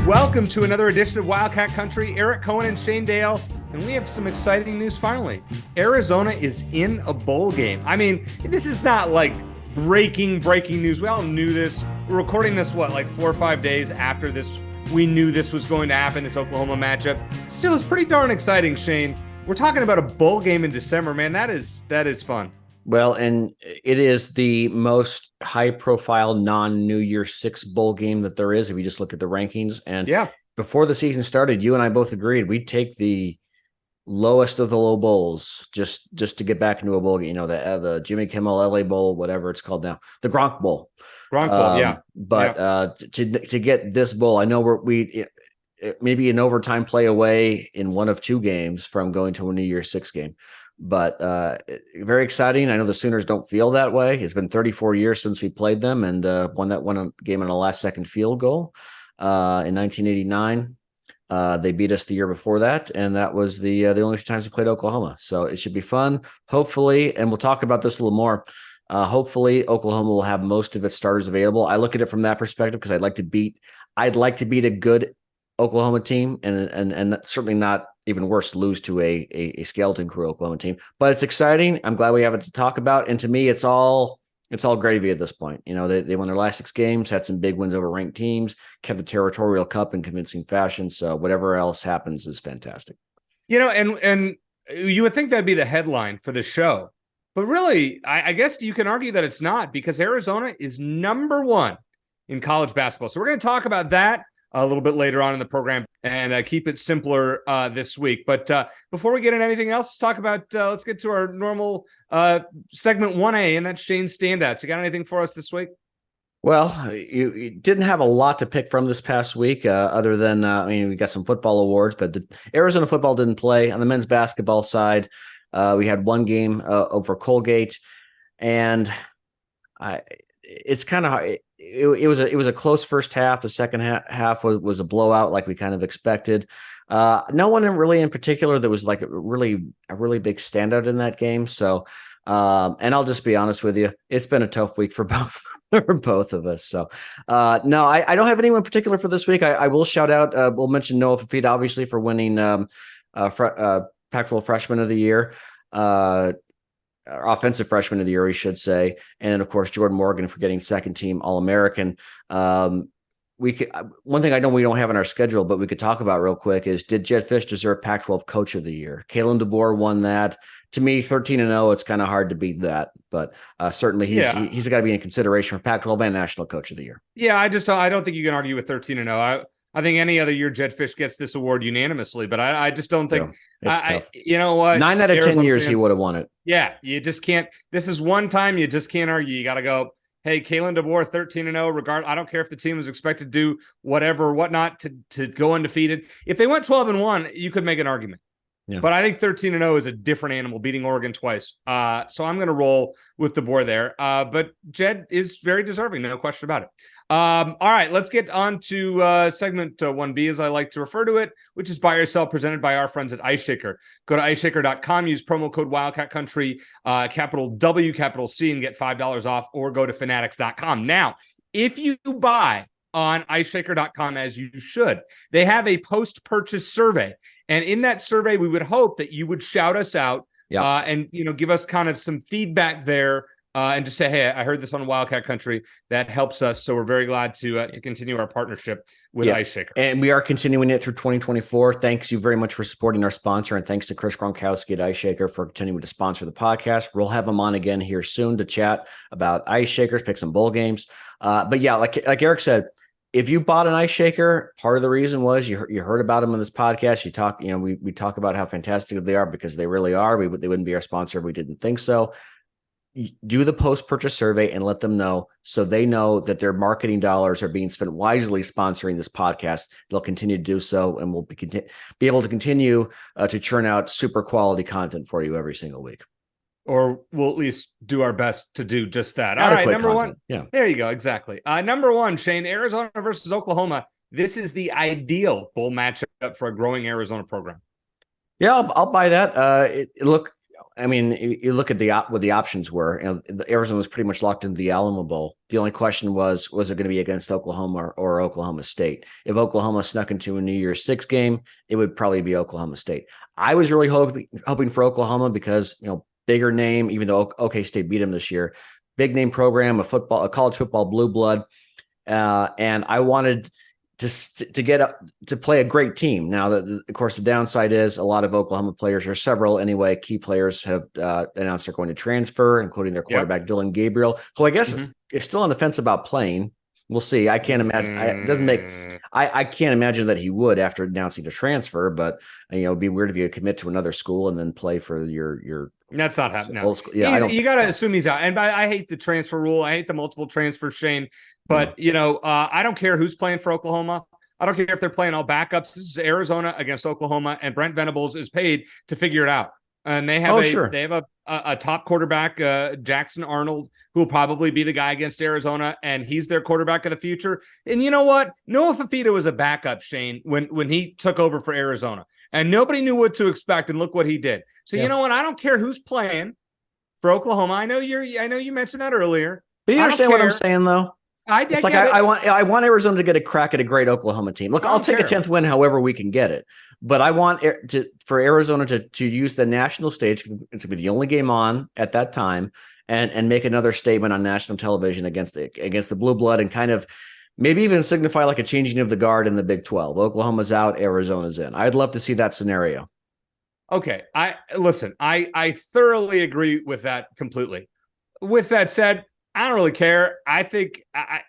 Welcome to another edition of Wildcat Country. Eric Cohen and Shane Dale, and we have some exciting news finally. Arizona is in a bowl game. I mean, this is not like breaking news. We all knew this. We're recording this, 4 or 5 days after this. We knew this was going to happen, this Oklahoma matchup. Still, it's pretty darn exciting, Shane. We're talking about a bowl game in December, man. That is fun. Well, and it is the most high-profile non-New Year's Six bowl game that there is, if you just look at the rankings. And before the season started, you and I both agreed we'd take the lowest of the low bowls just to get back into a bowl game. You know, the Jimmy Kimmel LA Bowl, whatever it's called now, the Gronk Bowl. But to get this bowl, I know we maybe an overtime play away in one of two games from going to a New Year's Six game. But very exciting. I know the Sooners don't feel that way. It's been 34 years since we played them, and won a game on a last-second field goal in 1989. They beat us the year before that, and that was the only two times we played Oklahoma. So it should be fun, hopefully. And we'll talk about this a little more. Hopefully, Oklahoma will have most of its starters available. I look at it from that perspective because I'd like to beat a good Oklahoma team, and certainly not even worse, lose to a skeleton crew Oklahoma team. But it's exciting. I'm glad we have it to talk about. And to me, it's all gravy at this point. You know, they won their last 6 games, had some big wins over ranked teams, kept the Territorial Cup in convincing fashion. So whatever else happens is fantastic. You know, and you would think that'd be the headline for the show. But really, I guess you can argue that it's not, because Arizona is number 1 in college basketball. So we're going to talk about that a little bit later on in the program and keep it simpler this week. But before we get into anything else, let's talk about, let's get to our normal segment 1A, and that's Shane's standouts. You got anything for us this week? Well, you didn't have a lot to pick from this past week, other than, we got some football awards, but the Arizona football didn't play. On the men's basketball side, we had one game over Colgate, and it's kind of it was a close first half. The second half was a blowout, like we kind of expected. No one really in particular that was like a really big standout in that game. So, and I'll just be honest with you, it's been a tough week for both of us. So, no, I don't have anyone in particular for this week. I will shout out. We'll mention Noah Fafita, obviously, for winning Pac-12 Freshman of the Year. Offensive freshman of the year, we should say. And of course, Jordan Morgan for getting second team All-American. One thing I know we don't have on our schedule, but we could talk about real quick is, did Jedd Fisch deserve Pac-12 Coach of the Year? Kalen DeBoer won that. To me, 13-0, it's kind of hard to beat that, but certainly he's got to be in consideration for Pac-12 and National Coach of the Year. Yeah, I don't think you can argue with 13-0. I think any other year Jedd Fisch gets this award unanimously, but I just don't think. You know what? 9 out of 10 years he would have won it. Yeah, you just can't. This is one time you just can't argue. You got to go, hey, Kalen DeBoer, 13-0. I don't care if the team was expected to do whatever, whatnot, to go undefeated. If they went 12-1, you could make an argument. Yeah. But I think 13-0 is a different animal, beating Oregon twice. So I'm going to roll with DeBoer there. But Jedd is very deserving, no question about it. All right, let's get on to segment 1B, as I like to refer to it, which is Buy or Sell, presented by our friends at Ice Shaker. Go to iceshaker.com, use promo code Wildcat Country, capital W, capital C, and get $5 off, or go to fanatics.com. Now, if you buy on iceshaker.com, as you should, they have a post-purchase survey. And in that survey, we would hope that you would shout us out and give us kind of some feedback there. And just say, hey, I heard this on Wildcat Country. That helps us. So we're very glad to continue our partnership with Ice Shaker. And we are continuing it through 2024. Thanks you very much for supporting our sponsor. And thanks to Chris Gronkowski at Ice Shaker for continuing to sponsor the podcast. We'll have him on again here soon to chat about Ice Shakers, pick some bowl games. But yeah, like Eric said, if you bought an Ice Shaker, part of the reason was you heard about them on this podcast. We talk about how fantastic they are, because they really are. They wouldn't be our sponsor if we didn't think so. Do the post-purchase survey and let them know, so they know that their marketing dollars are being spent wisely sponsoring this podcast. They'll continue to do so, and we'll be able to continue to churn out super quality content for you every single week. Or we'll at least do our best to do just that. All right, number content. 1. Yeah, there you go. Exactly. Number 1, Shane, Arizona versus Oklahoma. This is the ideal bowl matchup for a growing Arizona program. Yeah, I'll buy that. Look, I mean, you look at what the options were. Arizona was pretty much locked into the Alamo Bowl. The only question was it going to be against Oklahoma or Oklahoma State? If Oklahoma snuck into a New Year's Six game, it would probably be Oklahoma State. I was really hoping for Oklahoma because, bigger name, even though OK State beat them this year, big name program, a college football blue blood. And I wanted to get up to play a great team. Now, of course, the downside is a lot of Oklahoma players, or several anyway, key players have announced they're going to transfer, including their quarterback, Dylan Gabriel, who I guess is still on the fence about playing. We'll see. I can't imagine. I can't imagine that he would after announcing the transfer, but it'd be weird if you commit to another school and then play for your. That's not happening. No. Yeah, you got to assume he's out. And I hate the transfer rule. I hate the multiple transfers, Shane. But, I don't care who's playing for Oklahoma. I don't care if they're playing all backups. This is Arizona against Oklahoma, and Brent Venables is paid to figure it out. And they have they have a top quarterback, Jackson Arnold, who will probably be the guy against Arizona, and he's their quarterback of the future. And you know what? Noah Fifita was a backup, Shane, when he took over for Arizona. And nobody knew what to expect, and look what he did. So you know what? I don't care who's playing for Oklahoma. I know you mentioned that earlier. But you understand what I'm saying, though? I want Arizona to get a crack at a great Oklahoma team. Look, I'll take a 10th win however we can get it. But I want for Arizona to use the national stage. It's going to be the only game on at that time, and make another statement on national television against the blue blood, and kind of maybe even signify like a changing of the guard in the Big 12. Oklahoma's out, Arizona's in. I'd love to see that scenario. Okay, I thoroughly agree with that completely. With that said, I don't really care. I think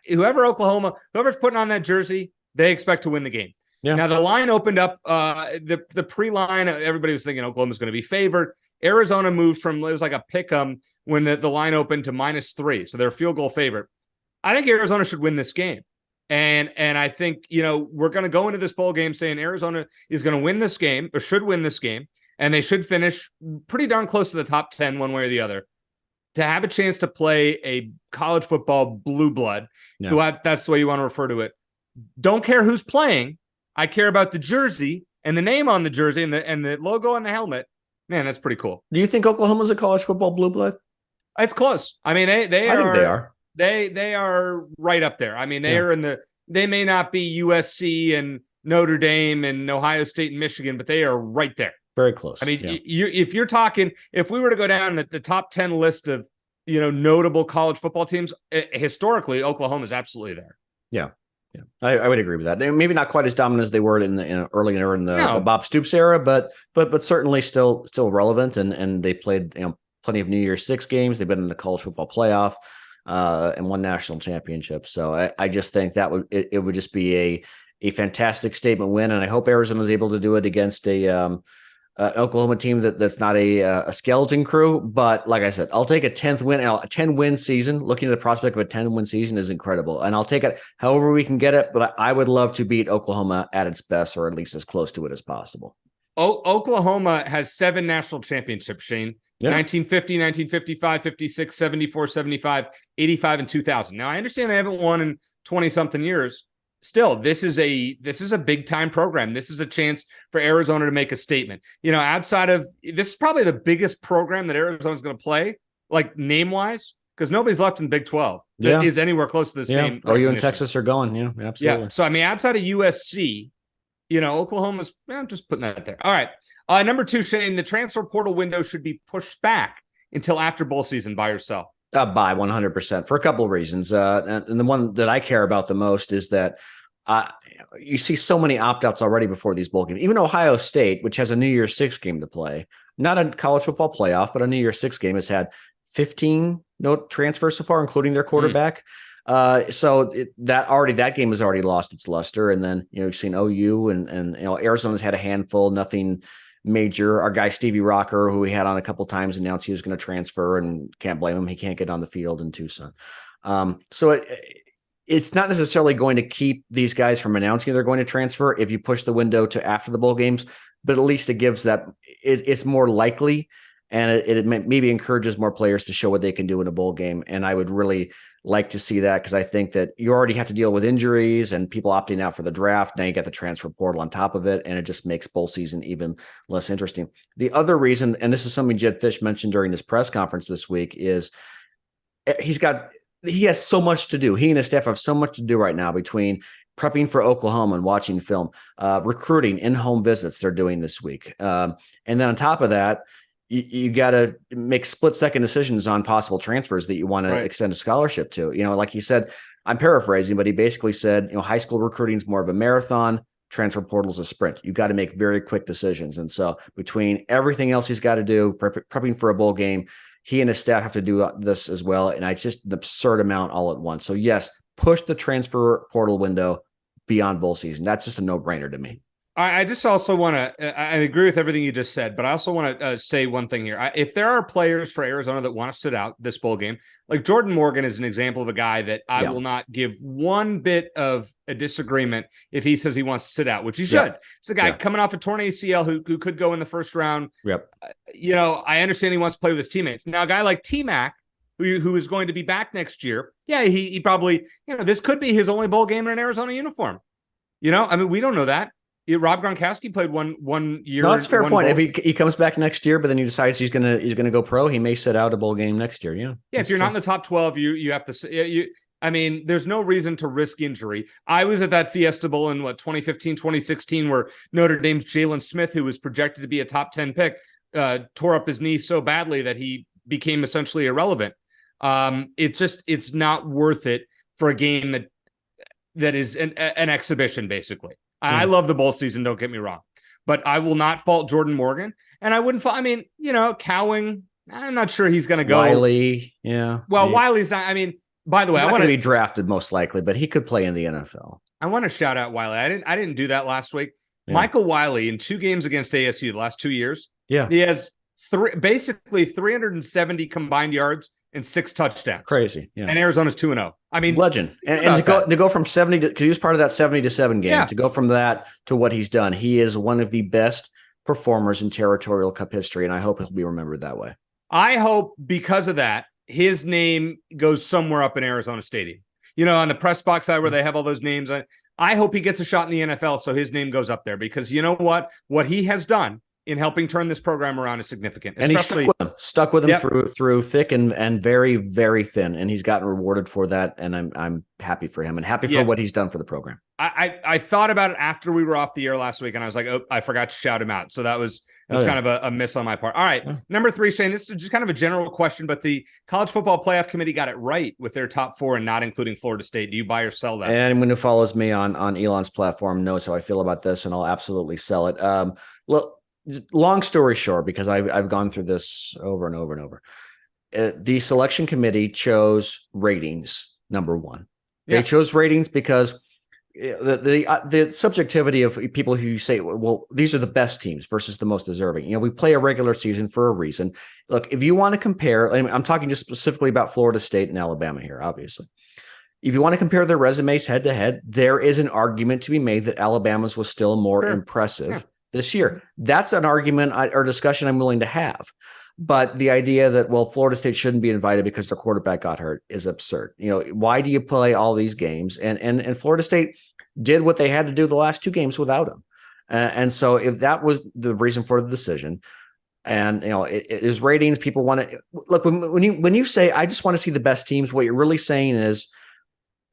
whoever's putting on that jersey, they expect to win the game. Yeah. Now, the line opened up, the pre-line, everybody was thinking Oklahoma's going to be favored. Arizona moved from, it was like a pick 'em when the line opened to -3. So they're a field goal favorite. I think Arizona should win this game. And I think, we're going to go into this bowl game saying Arizona is going to win this game, or should win this game. And they should finish pretty darn close to the top 10 one way or the other, to have a chance to play a college football blue blood. Yeah. That's the way you want to refer to it. Don't care who's playing. I care about the jersey and the name on the jersey and the logo on the helmet. Man, that's pretty cool. Do you think Oklahoma's a college football blue blood? It's close. I mean, I think they are. They are right up there. I mean, they may not be USC and Notre Dame and Ohio State and Michigan, but they are right there. Very close. I mean, if we were to go down the top 10 list of, notable college football teams, historically, Oklahoma is absolutely there. Yeah. I would agree with that. Maybe not quite as dominant as they were in the earlier in the Bob Stoops era, but certainly still relevant. And they played, plenty of New Year's Six games. They've been in the college football playoff and won national championships. So I just think that it would just be a fantastic statement win. And I hope Arizona is able to do it against an Oklahoma team that's not a skeleton crew, but like I said, I'll take a 10-win season. Looking at the prospect of a 10-win season is incredible, and I'll take it however we can get it. But I would love to beat Oklahoma at its best, or at least as close to it as possible. Oklahoma has 7 national championships, Shane. Yeah. 1950, 1955, 56, 74, 75, 85, and 2000. Now, I understand they haven't won in 20-something years. Still, this is a big time program. This is a chance for Arizona to make a statement. Outside of this is probably the biggest program that Arizona's going to play, like name wise, because nobody's left in the Big 12 that is anywhere close to this name. OU and Texas are going. Yeah, absolutely. Yeah. So I mean, outside of USC, Oklahoma's. I'm just putting that there. All right. Number 2, Shane, the transfer portal window should be pushed back until after bowl season. Buy or sell? Buy 100% for a couple of reasons. And the one that I care about the most is that you see so many opt-outs already before these bowl games. Even Ohio State, which has a New Year's Six game to play, not a college football playoff, but a New Year's Six game, has had 15 transfers so far, including their quarterback. So that game has already lost its luster. And then, you've seen OU and Arizona's had a handful, nothing major. Our guy, Stevie Rocker, who we had on a couple times, announced he was going to transfer, and can't blame him. He can't get on the field in Tucson. So it's not necessarily going to keep these guys from announcing they're going to transfer if you push the window to after the bowl games, but at least it gives that it's more likely and it maybe encourages more players to show what they can do in a bowl game. And I would really like to see that, because I think that you already have to deal with injuries and people opting out for the draft. Now you got the transfer portal on top of it, and it just makes bowl season even less interesting. The other reason, and this is something Jed Fish mentioned during his press conference this week, is he has so much to do. He and his staff have so much to do right now between prepping for Oklahoma and watching film, recruiting, in-home visits they're doing this week. And then on top of that, you got to make split-second decisions on possible transfers that you want to extend a scholarship to. Like he said, I'm paraphrasing, but he basically said, high school recruiting is more of a marathon, transfer portal is a sprint. You got to make very quick decisions. And so between everything else he's got to do, prepping for a bowl game, he and his staff have to do this as well. And it's just an absurd amount all at once. So yes, push the transfer portal window beyond bowl season. That's just a no-brainer to me. I just also want to, I agree with everything you just said, but I also want to say one thing here. If there are players for Arizona that want to sit out this bowl game, like Jordan Morgan is an example of a guy that I will not give one bit of a disagreement if he says he wants to sit out, which he should. It's a guy coming off a torn ACL who could go in the first round. I understand he wants to play with his teammates. Now, a guy like T-Mac, who is going to be back next year, he probably, this could be his only bowl game in an Arizona uniform. We don't know that. Rob Gronkowski played one year. No, that's a fair point. Bowl. If he comes back next year, but then he decides he's gonna go pro, he may sit out a bowl game next year. Yeah. If you're not in the top 12, you have to. There's no reason to risk injury. I was at that Fiesta Bowl in 2015, 2016, where Notre Dame's Jalen Smith, who was projected to be a top 10 pick, tore up his knee so badly that he became essentially irrelevant. It's not worth it for a game that is an exhibition, basically. I love the bowl season, don't get me wrong, but I will not fault Jordan Morgan, and I wouldn't fault, Cowing, I'm not sure he's going to go. Wiley, yeah. Well, Wiley's not, by the way, I want to be drafted most likely, but he could play in the NFL. I want to shout out Wiley. I didn't do that last week. Yeah. Michael Wiley in 2 games against ASU the last 2 years. Yeah. He has basically 370 combined yards and 6 touchdowns. Crazy. Yeah. And Arizona's 2-0. Legend. And to go from 70 to, because he was part of that 70-7 game, to go from that to what he's done, he is one of the best performers in Territorial Cup history, and I hope he'll be remembered that way. I hope because of that, his name goes somewhere up in Arizona Stadium. On the press box side where they have all those names. I hope he gets a shot in the NFL so his name goes up there, because you know what? What he has done in helping turn this program around is significant. And he stuck with him through thick and very, very thin. And he's gotten rewarded for that. And I'm happy for him and happy for what he's done for the program. I thought about it after we were off the air last week, and I was like, oh, I forgot to shout him out. So that's kind of a miss on my part. All right. Number 3, Shane, this is just kind of a general question, but the College Football Playoff Committee got it right with their top 4 and not including Florida State. Do you buy or sell that? And anyone who follows me on Elon's platform knows how I feel about this, and I'll absolutely sell it. Look, long story short, because I've gone through this over and over and over. The selection committee chose ratings number 1. They chose ratings because the subjectivity of people who say, well, these are the best teams versus the most deserving. We play a regular season for a reason. Look, if you want to compare, I'm talking just specifically about Florida State and Alabama here, obviously. If you want to compare their resumes head to head, there is an argument to be made that Alabama's was still more impressive this year. That's an argument or discussion I'm willing to have. But the idea that, well, Florida State shouldn't be invited because their quarterback got hurt is absurd. Why do you play all these games? And Florida State did what they had to do the last 2 games without him. And so if that was the reason for the decision, and it is ratings, people want to look, when you say, I just want to see the best teams, what you're really saying is,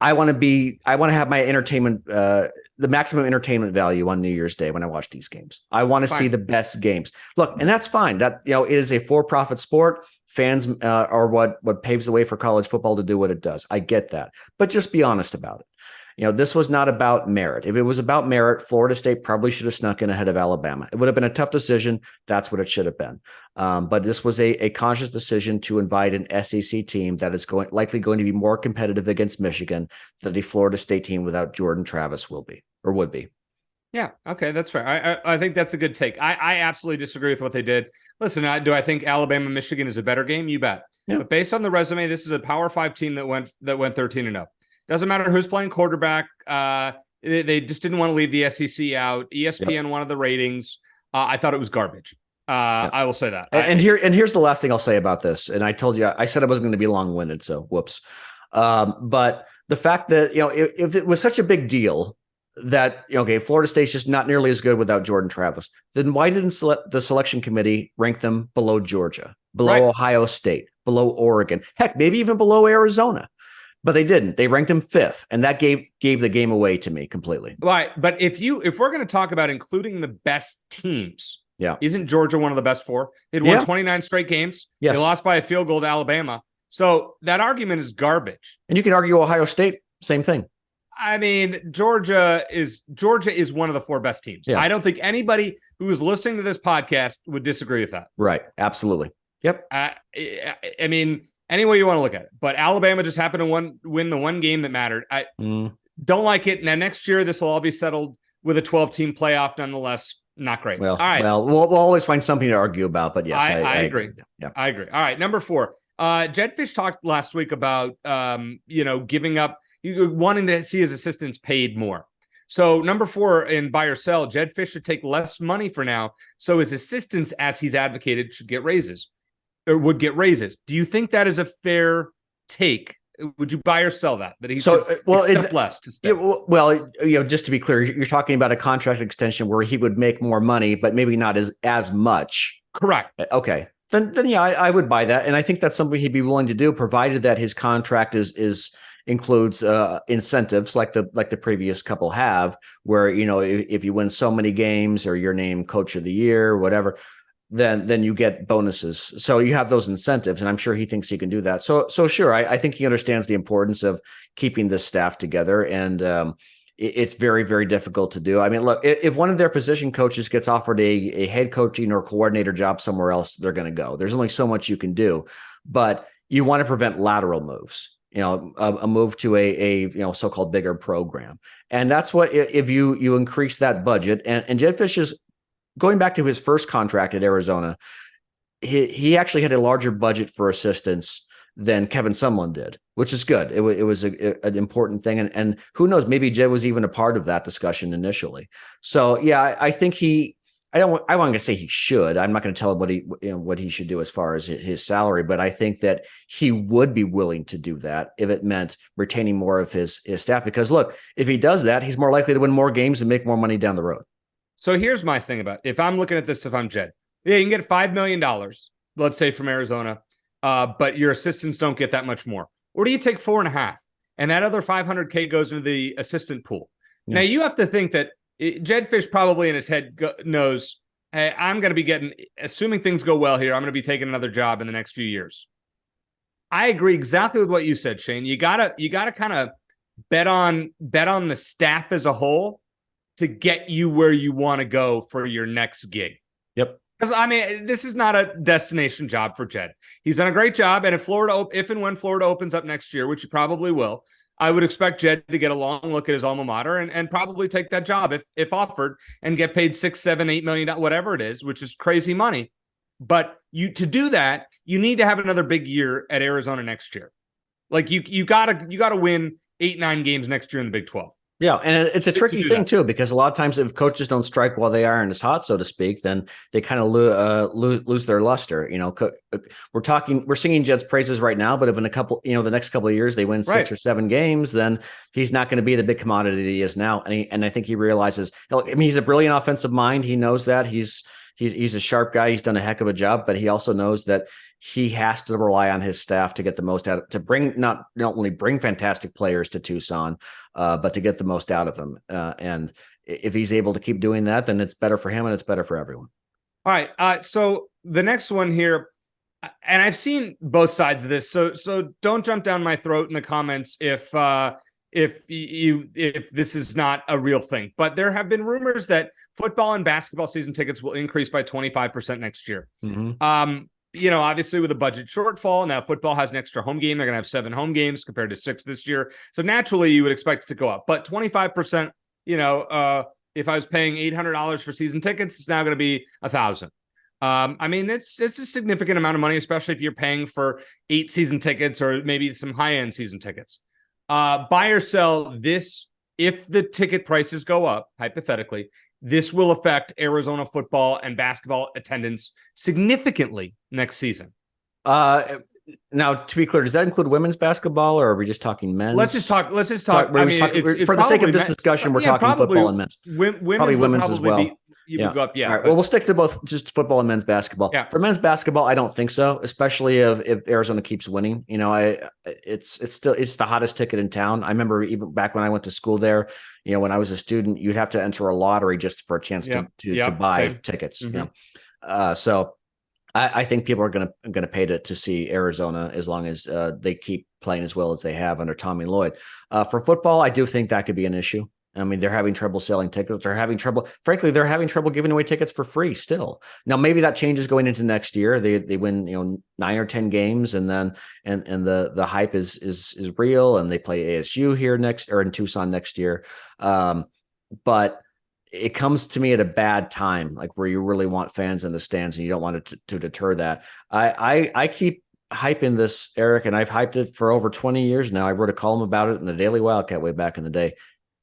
I want to have my entertainment, the maximum entertainment value on New Year's Day when I watch these games. I want to see the best games. Look, and that's fine. That, it is a for-profit sport. Fans are what paves the way for college football to do what it does. I get that, but just be honest about it. This was not about merit. If it was about merit, Florida State probably should have snuck in ahead of Alabama. It would have been a tough decision. That's what it should have been. But this was a conscious decision to invite an SEC team that is likely going to be more competitive against Michigan than the Florida State team without Jordan Travis will be or would be. Yeah. Okay. That's fair. I think that's a good take. I absolutely disagree with what they did. Listen, do I think Alabama, Michigan is a better game? You bet. Yeah. But based on the resume, this is a Power 5 team that went 13-0. Doesn't matter who's playing quarterback. They just didn't want to leave the SEC out. ESPN wanted the ratings. I thought it was garbage. I will say that. Here's the last thing I'll say about this. And I told you, I said I wasn't going to be long-winded, so whoops. But the fact that, if it was such a big deal that, okay, Florida State's just not nearly as good without Jordan Travis, then why didn't the selection committee rank them below Georgia, below Ohio State, below Oregon, heck, maybe even below Arizona? But they didn't. They ranked him 5th, and that gave the game away to me completely. Right. But if we're going to talk about including the best teams, isn't Georgia one of the best 4? They'd won 29 straight games. Yes. They lost by a field goal to Alabama. So that argument is garbage. And you can argue Ohio State, same thing. I mean, Georgia is one of the 4 best teams. Yeah. I don't think anybody who is listening to this podcast would disagree with that. Right. Absolutely. Yep. I mean, any way you want to look at it. But Alabama just happened to win the one game that mattered. I don't like it. Now, next year, this will all be settled with a 12-team playoff nonetheless. Not great. Well, all right. Well, we'll always find something to argue about, but yes, I agree. Yeah. I agree. All right. Number 4. Jed Fish talked last week about, giving up, wanting to see his assistants paid more. So number 4 in buy or sell, Jed Fish should take less money for now. So his assistants, as he's advocated, should get raises or would get raises. Do you think that is a fair take? Would you buy or sell that he should accept less to stay? Just to be clear, you're talking about a contract extension where he would make more money, but maybe not as much. Correct. Okay. Then yeah, I would buy that. And I think that's something he'd be willing to do, provided that his contract includes incentives like the previous couple have, where, if you win so many games or you're named coach of the year, whatever, then you get bonuses. So you have those incentives, and I'm sure he thinks he can do that. So sure, I think he understands the importance of keeping this staff together, and it's very, very difficult to do. I mean, look, if one of their position coaches gets offered a head coaching or coordinator job somewhere else, they're going to go. There's only so much you can do, but you want to prevent lateral moves. A move to a so-called bigger program, and that's what if you increase that budget. And Jed Fish is going back to his first contract at Arizona. He actually had a larger budget for assistants than Kevin Sumlin did, which is good. It was an important thing, and who knows, maybe Jed was even a part of that discussion initially. So yeah, I think I want to say he should. I'm not going to tell him what he should do as far as his salary, but I think that he would be willing to do that if it meant retaining more of his staff. Because look, if he does that, he's more likely to win more games and make more money down the road. So here's my thing about if I'm looking at this, if I'm Jed, you can get $5 million, let's say from Arizona, but your assistants don't get that much more. Or do you take 4.5 and that other $500K goes into the assistant pool? Yeah. Now you have to think that Jed Fish probably in his head knows, hey, I'm going to be getting, assuming things go well here, I'm going to be taking another job in the next few years. I agree exactly with what you said, Shane. You gotta kind of bet on the staff as a whole to get you where you want to go for your next gig. Yep. Because I mean, this is not a destination job for Jed. He's done a great job, and if and when Florida opens up next year, which he probably will, I would expect Jed to get a long look at his alma mater and probably take that job if offered and get paid $6, $7, $8 million, whatever it is, which is crazy money. But to do that, you need to have another big year at Arizona next year. Like you gotta win 8-9 games next year in the Big 12. Yeah, and it's a tricky thing too, because a lot of times if coaches don't strike while the iron is hot, so to speak, then they kind of lose their luster. We're singing Jed's praises right now, but if in the next couple of years they win 6 or 7 games, then he's not going to be the big commodity that he is now. And I think he realizes. He's a brilliant offensive mind. He knows that he's a sharp guy. He's done a heck of a job, but he also knows that he has to rely on his staff to get the most out to bring not only bring fantastic players to Tucson, but to get the most out of them. And if he's able to keep doing that, then it's better for him and it's better for everyone. All right. So the next one here, and I've seen both sides of this. So don't jump down my throat in the comments if this is not a real thing. But there have been rumors that football and basketball season tickets will increase by 25% next year. Mm-hmm. Obviously with a budget shortfall, now football has an extra home game. They're going to have 7 home games compared to 6 this year. So naturally you would expect it to go up, but 25%, if I was paying $800 for season tickets, it's now going to be $1,000. It's a significant amount of money, especially if you're paying for 8 season tickets or maybe some high-end season tickets. Buy or sell this if the ticket prices go up, hypothetically, this will affect Arizona football and basketball attendance significantly next season. Now, to be clear, does that include women's basketball, or are we just talking men's? Let's just talk. I mean, it's for the sake of this discussion, we're talking football and men's. Probably women's as well. Would go up, All right. Well, we'll stick to both, just football and men's basketball. Yeah. For men's basketball, I don't think so, especially if Arizona keeps winning. It's the hottest ticket in town. I remember even back when I went to school there, when I was a student, you'd have to enter a lottery just for a chance to buy tickets. Mm-hmm. So I think people are going to pay to see Arizona as long as they keep playing as well as they have under Tommy Lloyd. For football, I do think that could be an issue. I mean, they're having trouble selling tickets. They're having trouble giving away tickets for free still. Now, maybe that changes going into next year. They win, 9 or 10 games, and then and the hype is real, and they play ASU here in Tucson next year. But it comes to me at a bad time, like where you really want fans in the stands and you don't want it to deter that. I keep hyping this, Eric, and I've hyped it for over 20 years now. I wrote a column about it in the Daily Wildcat way back in the day.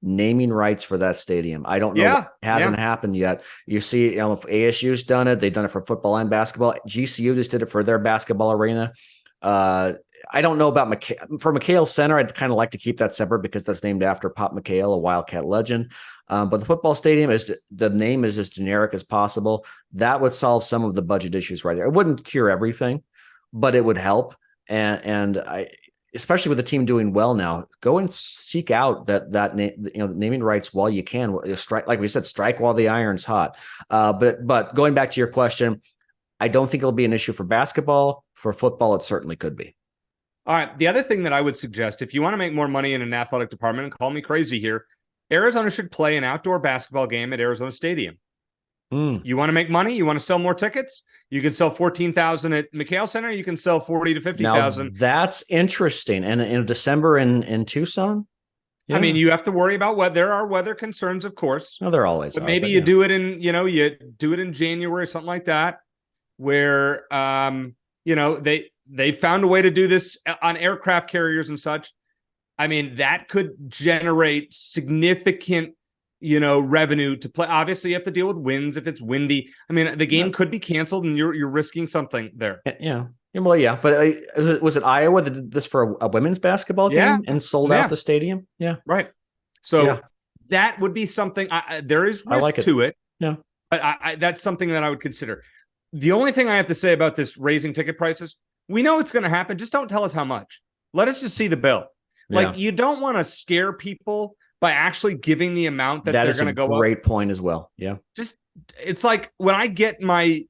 Naming rights for that stadium. I don't know. It hasn't happened yet. You see, if ASU's done it, they've done it for football and basketball. GCU just did it for their basketball arena. I don't know about for McHale Center. I'd kind of like to keep that separate because that's named after Pop McHale, a Wildcat legend. But the football stadium the name is as generic as possible. That would solve some of the budget issues right there. It wouldn't cure everything, but it would help. And especially with the team doing well now, go and seek out that naming rights while you can. Strike, like we said, strike while the iron's hot. But going back to your question, I don't think it'll be an issue for basketball. For football, it certainly could be. All right. The other thing that I would suggest, if you want to make more money in an athletic department, and call me crazy here, Arizona should play an outdoor basketball game at Arizona Stadium. You want to make money? You want to sell more tickets? You can sell 14,000 at McHale Center. You can sell 40 to 50,000. That's interesting. And in December in Tucson? Yeah. I mean, you have to worry about there are weather concerns, of course. No, there always but maybe you do it in, you do it in January, something like that, where, they found a way to do this on aircraft carriers and such. I mean, that could generate significant revenue to play. Obviously, you have to deal with winds if it's windy. I mean, the game could be canceled, and you're risking something there. Yeah. Well, yeah, but was it Iowa that did this for a women's basketball game and sold out the stadium? Yeah, right. So that would be something. There is risk to it. Yeah, but that's something that I would consider. The only thing I have to say about this raising ticket prices, we know it's going to happen. Just don't tell us how much. Let us just see the bill. Like, you don't want to scare people by actually giving the amount that they're going to go up. That is a great point as well. Yeah. It's like when I get my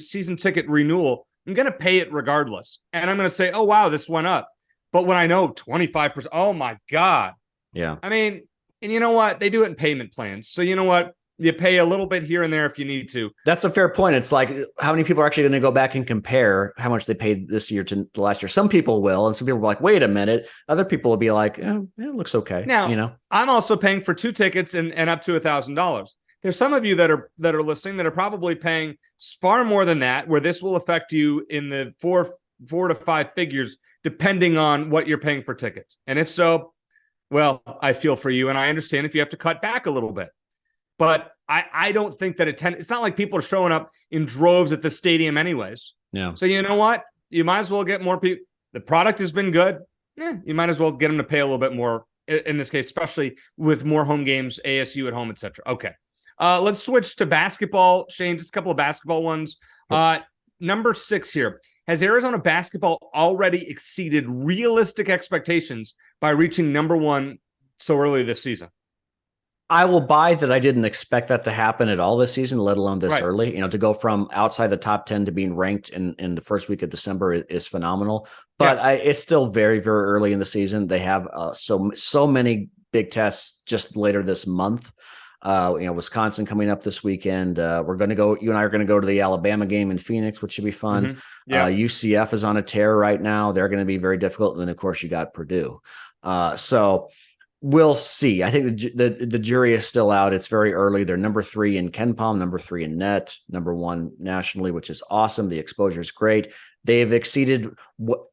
season ticket renewal, I'm going to pay it regardless. And I'm going to say, oh, wow, this went up. But when I know 25%, oh my God. Yeah. I mean, and you know what? They do it in payment plans. So you know what? You pay a little bit here and there if you need to. That's a fair point. It's like, how many people are actually going to go back and compare how much they paid this year to last year? Some people will, and some people will be like, wait a minute. Other people will be like, it looks okay. Now, I'm also paying for 2 tickets and up to $1,000. There's some of you that are listening that are probably paying far more than that, where this will affect you in the four to 5 figures, depending on what you're paying for tickets. And if so, well, I feel for you, and I understand if you have to cut back a little bit. But I don't think that it's not like people are showing up in droves at the stadium anyways. Yeah. So you know what? You might as well get more people. The product has been good. You might as well get them to pay a little bit more in this case, especially with more home games, ASU at home, etc. Okay. Let's switch to basketball. Shane, just a couple of basketball ones. Number 6 here. Has Arizona basketball already exceeded realistic expectations by reaching number 1 so early this season? I will buy that. I didn't expect that to happen at all this season, let alone this early. To go from outside the top 10 to being ranked in the first week of December is phenomenal. But it's still very, very early in the season. They have so many big tests just later this month. Wisconsin coming up this weekend. We're going to go. You and I are going to go to the Alabama game in Phoenix, which should be fun. Mm-hmm. Yeah. UCF is on a tear right now. They're going to be very difficult. And then, of course, you got Purdue. So we'll see. I think the jury is still out. It's very early. They're number 3 in KenPom, number 3 in net, number 1 nationally, which is awesome. The exposure is great. they've exceeded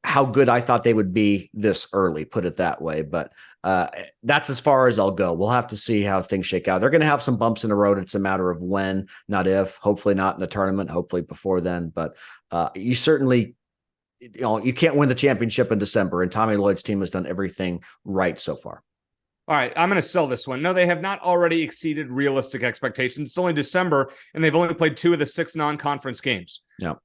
how good I thought they would be this early, put it that way. But that's as far as I'll go. We'll have to see how things shake out. They're going to have some bumps in the road. It's a matter of when, not if. Hopefully not in the tournament, hopefully before then. But you certainly, you can't win the championship in December, and Tommy Lloyd's team has done everything right so far. All right, I'm going to sell this one. No, they have not already exceeded realistic expectations. It's only December, and they've only played 2 of the 6 non-conference games. Yeah.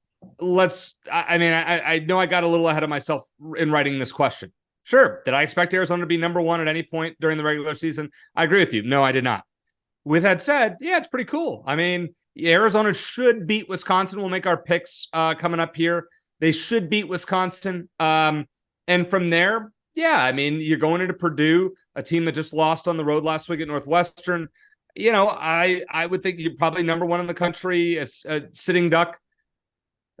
I know I got a little ahead of myself in writing this question. Sure. Did I expect Arizona to be number 1 at any point during the regular season? I agree with you. No, I did not. With that said, yeah, it's pretty cool. I mean, Arizona should beat Wisconsin. We'll make our picks coming up here. They should beat Wisconsin. And from there, yeah, I mean, you're going into Purdue, a team that just lost on the road last week at Northwestern. I would think you're probably number 1 in the country as a sitting duck.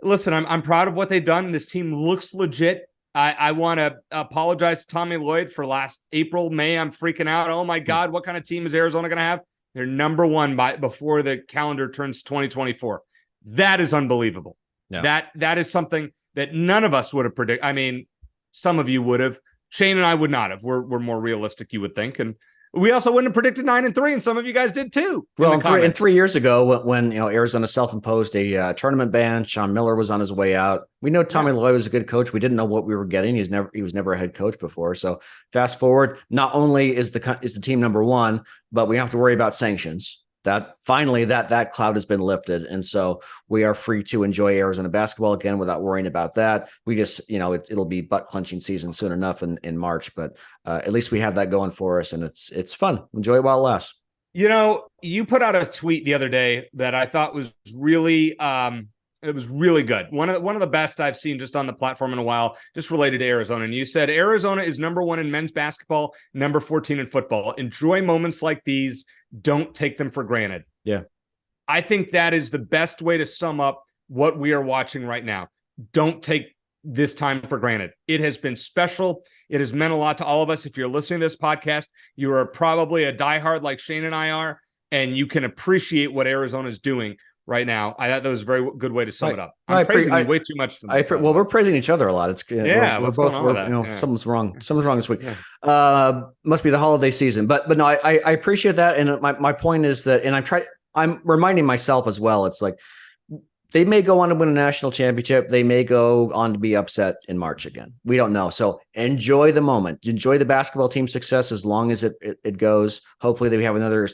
Listen, I'm proud of what they've done. This team looks legit. I want to apologize to Tommy Lloyd for last April, May. I'm freaking out. Oh my God, what kind of team is Arizona going to have? They're number 1 before the calendar turns 2024. That is unbelievable. Yeah. That is something that none of us would have predicted. I mean, some of you would have. Shane and I would not have. We're more realistic, you would think, and we also wouldn't have predicted 9-3, and some of you guys did too. Well, and 3 years ago, when Arizona self-imposed a tournament ban, Sean Miller was on his way out. We know Tommy Lloyd was a good coach. We didn't know what we were getting. He was never a head coach before. So fast forward, not only is the team number 1, but we don't have to worry about sanctions. That finally that cloud has been lifted, and so we are free to enjoy Arizona basketball again without worrying about that. We just it'll be butt clenching season soon enough in March, but at least we have that going for us, and it's fun. Enjoy it while it lasts. You put out a tweet the other day that I thought was really it was really good. One of the best I've seen just on the platform in a while, just related to Arizona. And you said Arizona is number 1 in men's basketball, number 14 in football. Enjoy moments like these. Don't take them for granted. Yeah. I think that is the best way to sum up what we are watching right now. Don't take this time for granted. It has been special. It has meant a lot to all of us. If you're listening to this podcast, you are probably a diehard like Shane and I are, and you can appreciate what Arizona is doing right now. I thought that was a very good way to sum it up. I'm praising you way too much. Well, we're praising each other a lot. It's we're both going on with that? Something's wrong. Something's wrong this week. Yeah. Must be the holiday season. But no, I appreciate that. And my point is that, and I'm reminding myself as well. It's like they may go on to win a national championship. They may go on to be upset in March again. We don't know. So enjoy the moment. Enjoy the basketball team success as long as it goes. Hopefully they have another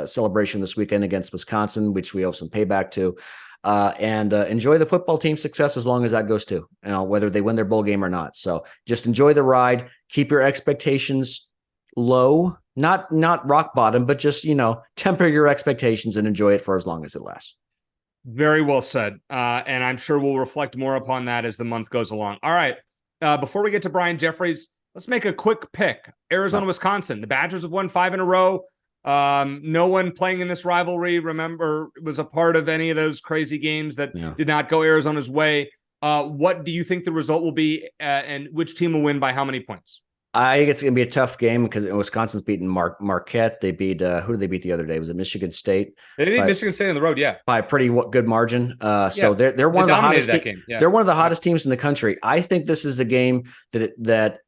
celebration this weekend against Wisconsin, which we owe some payback to. And enjoy the football team success as long as that goes too, whether they win their bowl game or not. So just enjoy the ride. Keep your expectations low, not rock bottom, but just, temper your expectations and enjoy it for as long as it lasts. Very well said. And I'm sure we'll reflect more upon that as the month goes along. All right. Before we get to Brian Jeffries, let's make a quick pick. Arizona, Wisconsin. The Badgers have won 5 in a row. No one playing in this rivalry, remember, was a part of any of those crazy games that did not go Arizona's way. What do you think the result will be, and which team will win by how many points? I think it's going to be a tough game because Wisconsin's beaten Marquette. They beat who did they beat the other day? Was it Michigan State? They beat Michigan State on the road, by a pretty good margin. So they're one of the hottest. They're one of the hottest teams in the country. I think this is the game that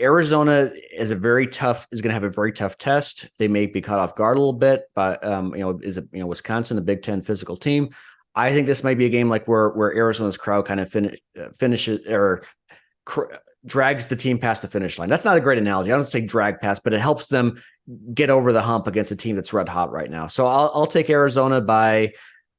Arizona is going to have a very tough test. They may be caught off guard a little bit, but Wisconsin, a Big Ten physical team. I think this might be a game like where Arizona's crowd kind of finishes or drags the team past the finish line. That's not a great analogy. I don't say drag past, but it helps them get over the hump against a team that's red hot right now. So I'll take Arizona by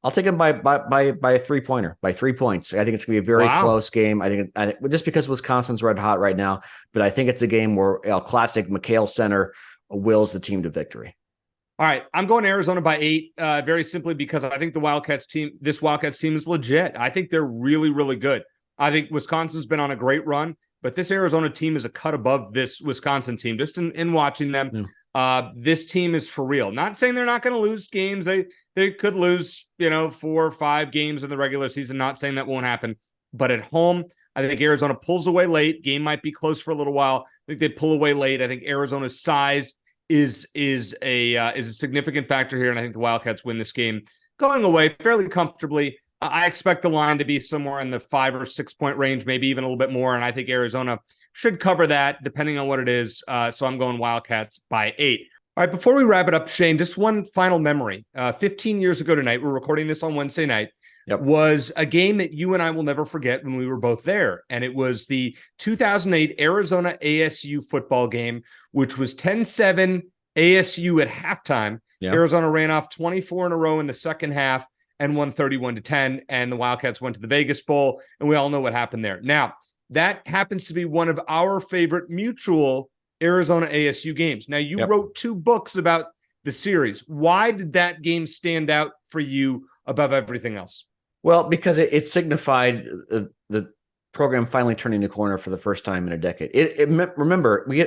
a 3-pointer, by 3 points. I think it's going to be a very close game. I think just because Wisconsin's red hot right now, but I think it's a game where classic McHale Center wills the team to victory. All right, I'm going Arizona by 8, very simply because I think this Wildcats team is legit. I think they're really, really good. I think Wisconsin's been on a great run, but this Arizona team is a cut above this Wisconsin team. Just in watching them, this team is for real. Not saying they're not going to lose games. They could lose, 4 or 5 games in the regular season. Not saying that won't happen. But at home, I think Arizona pulls away late. Game might be close for a little while. I think they pull away late. I think Arizona's size is a significant factor here, and I think the Wildcats win this game going away fairly comfortably. I expect the line to be somewhere in the 5 or 6 point range, maybe even a little bit more. And I think Arizona should cover that depending on what it is. So I'm going Wildcats by 8. All right, before we wrap it up, Shane, just one final memory. 15 years ago tonight, we're recording this on Wednesday night, was a game that you and I will never forget when we were both there. And it was the 2008 Arizona ASU football game, which was 10-7 ASU at halftime. Arizona ran off 24 in a row in the second half and won 31-10. And the Wildcats went to the Vegas Bowl. And we all know what happened there. Now, that happens to be one of our favorite mutual Arizona ASU games. Now, you wrote 2 books about the series. Why did that game stand out for you above everything else? Well, because it signified the program finally turning the corner for the first time in a decade. Remember, we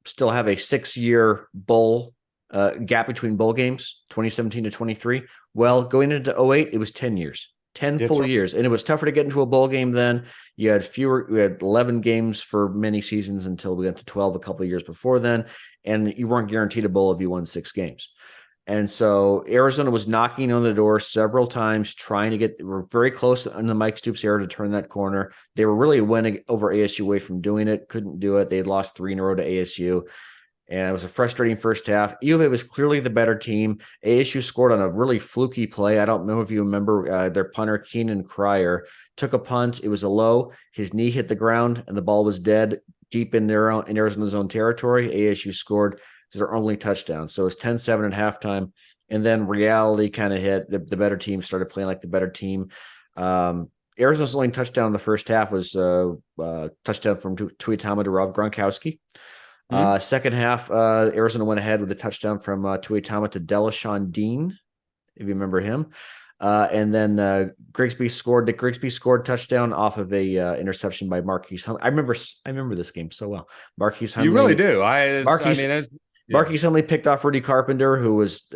still have a 6-year bowl gap between bowl games, 2017 to 23. Well, going into 2008, it was 10 years. 10 full years. And it was tougher to get into a bowl game then. We had 11 games for many seasons until we got to 12 a couple of years before then. And you weren't guaranteed a bowl if you won 6 games. And so Arizona was knocking on the door several times, trying to we're very close in the Mike Stoops era to turn that corner. They were really winning over ASU away from doing it, couldn't do it. They had lost 3 in a row to ASU. And it was a frustrating first half. U of A was clearly the better team. ASU scored on a really fluky play. I don't know if you remember their punter, Keenan Cryer, took a punt. It was a low. His knee hit the ground, and the ball was dead deep in Arizona's own territory. ASU scored their only touchdown. So it was 10-7 at halftime. And then reality kind of hit. The better team started playing like the better team. Arizona's only touchdown in the first half was touchdown from Tuitama to Rob Gronkowski. Second half, Arizona went ahead with a touchdown from Tuitama to Delashawn Dean, if you remember him. And then Grigsby scored. Dick Grigsby scored touchdown off of a interception by Marquise Huntley. I remember this game so well. Marquise Huntley. You really do. Marquise Huntley picked off Rudy Carpenter, who was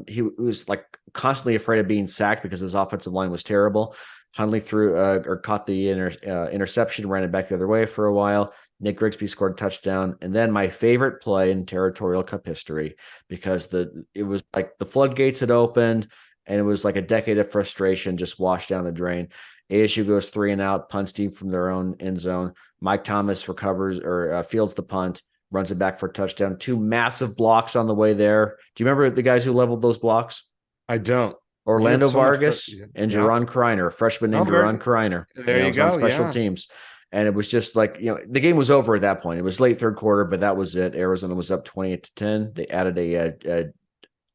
he was like constantly afraid of being sacked because his offensive line was terrible. Huntley threw or caught the interception, ran it back the other way for a while. Nick Grigsby scored a touchdown. And then my favorite play in Territorial Cup history, because it was like the floodgates had opened and it was like a decade of frustration just washed down the drain. ASU goes 3 and out, punts deep from their own end zone. Mike Thomas recovers or fields the punt, runs it back for a touchdown. 2 massive blocks on the way there. Do you remember the guys who leveled those blocks? I don't. Orlando Vargas and Jaron Kreiner, a freshman named Jaron Kreiner. There you go. On special teams. And it was just like, the game was over at that point. It was late third quarter, but that was it. Arizona was up 28-10. They added a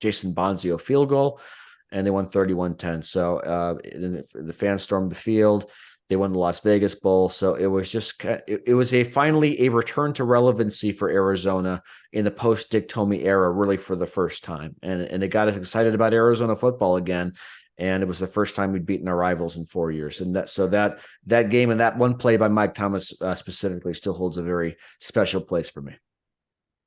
Jason Bonzio field goal, and they won 31-10. So the fans stormed the field. They won the Las Vegas Bowl. So it was just, it was finally a return to relevancy for Arizona in the post-Dick Tomey era, really for the first time. And it got us excited about Arizona football again. And it was the first time we'd beaten our rivals in 4 years. And that game and that one play by Mike Thomas specifically still holds a very special place for me.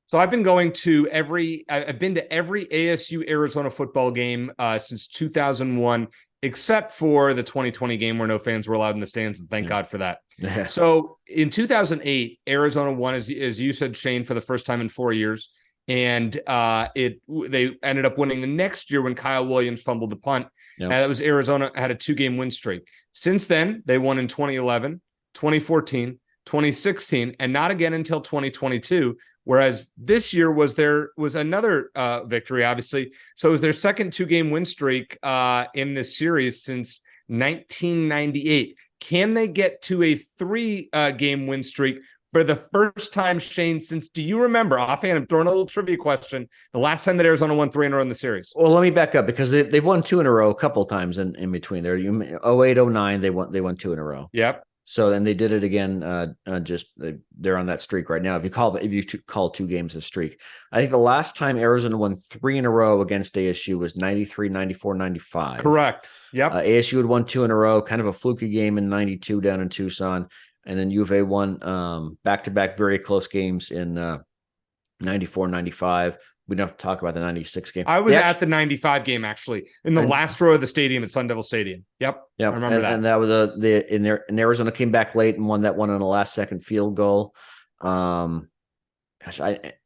So I've been to every ASU Arizona football game since 2001, except for the 2020 game where no fans were allowed in the stands. And thank God for that. So in 2008, Arizona won, as you said, Shane, for the first time in 4 years. And they ended up winning the next year when Kyle Williams fumbled the punt. That was Arizona had a 2-game win streak. Since then, they won in 2011, 2014, 2016, and not again until 2022. Whereas this year was another victory, obviously. So it was their second 2-game win streak in this series since 1998. Can they get to a 3-game win streak for the first time, Shane, do you remember, offhand, I'm throwing a little trivia question, the last time that Arizona won 3 in a row in the series? Well, let me back up, because they've won 2 in a row a couple of times in between there. 08, 09, they won 2 in a row. Yep. So then they did it again. They're on that streak right now. If you call 2 games a streak, I think the last time Arizona won 3 in a row against ASU was 93, 94, 95. Correct. Yep. ASU had won 2 in a row, kind of a fluky game in 92 down in Tucson. And then U of A won back-to-back very close games in 94, 95. We don't have to talk about the 96 game. I was at the 95 game, actually, in the last row of the stadium at Sun Devil Stadium. Yep. I remember that. And that was and Arizona came back late and won that one on a last-second field goal. Was it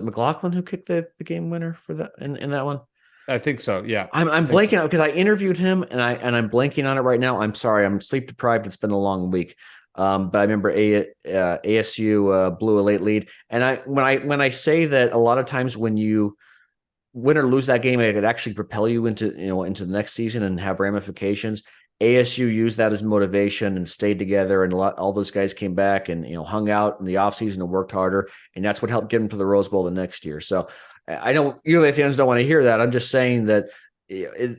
McLaughlin who kicked the game winner for that in that one? I think so. Yeah. I'm blanking out because I interviewed him and I'm blanking on it right now. I'm sorry. I'm sleep deprived. It's been a long week. But I remember ASU blew a late lead. And when I say that a lot of times when you win or lose that game, it could actually propel you into the next season and have ramifications. ASU used that as motivation and stayed together, and all those guys came back and hung out in the offseason and worked harder, and that's what helped get them to the Rose Bowl the next year. So I know UVA fans don't want to hear that. I'm just saying that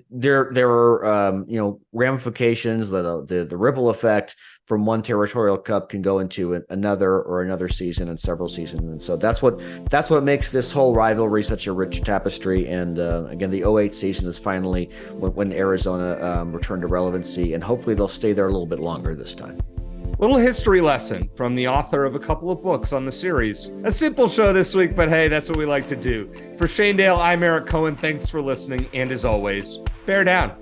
there are ramifications. The ripple effect from one Territorial Cup can go into another season and several seasons, and so that's what makes this whole rivalry such a rich tapestry. And again, the 2008 season is finally when Arizona returned to relevancy, and hopefully they'll stay there a little bit longer this time. Little history lesson from the author of a couple of books on the series. A simple show this week, but hey, that's what we like to do. For Shane Dale, I'm Eric Cohen. Thanks for listening, and as always, bear down.